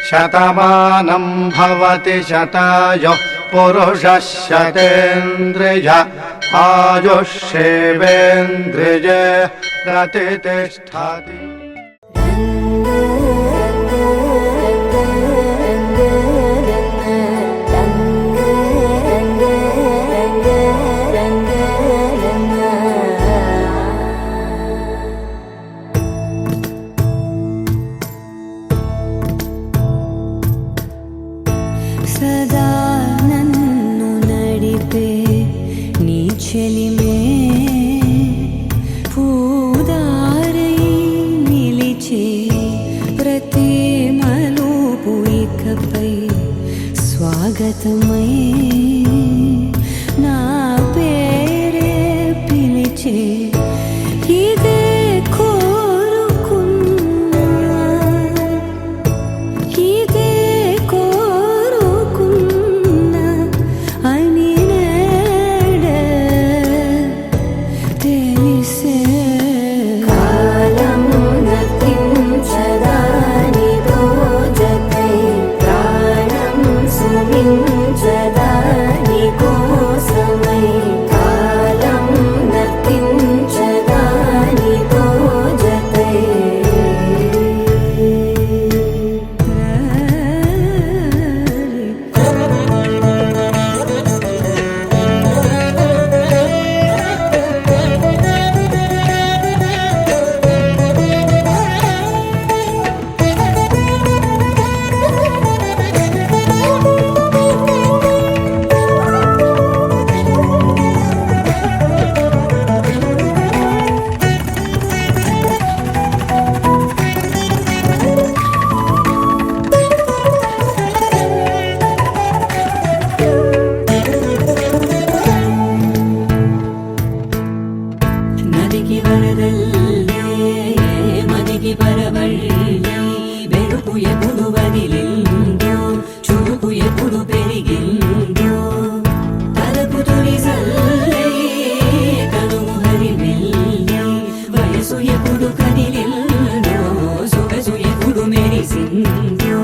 శతమానం భవతి శతాయుః పురుషः శతేంద్రియ ఆయుష్యేవేంద్రియే ప్రతిష్ఠతి. సదా నన్ను నడిపే నీ చెలిమే పూదారై నిలిచే ప్రతి మలుపు ఇకపై స్వాగతమై నా పేరే పిలిచే ఇదే కోరుకున్నా ఇదే కోరుకున్నా అని నేడే తెలిసే కాలము నతించదా నీతో జతై ప్రాణం సుమించదా నీ కోసమై కాలం నతించదా నీతో జతై నదికి వరదల్లే మదికి పరవళ్ళే వెలుపు ఎప్పుడు వదిలిందో చురుకు ఎప్పుడు పెరిగిందో తలపు తొలి సల్లే కనుము హరిమెల్లే వయసు ఎప్పుడు కదిలిందో సొగసు ఎప్పుడు మెరిసిందో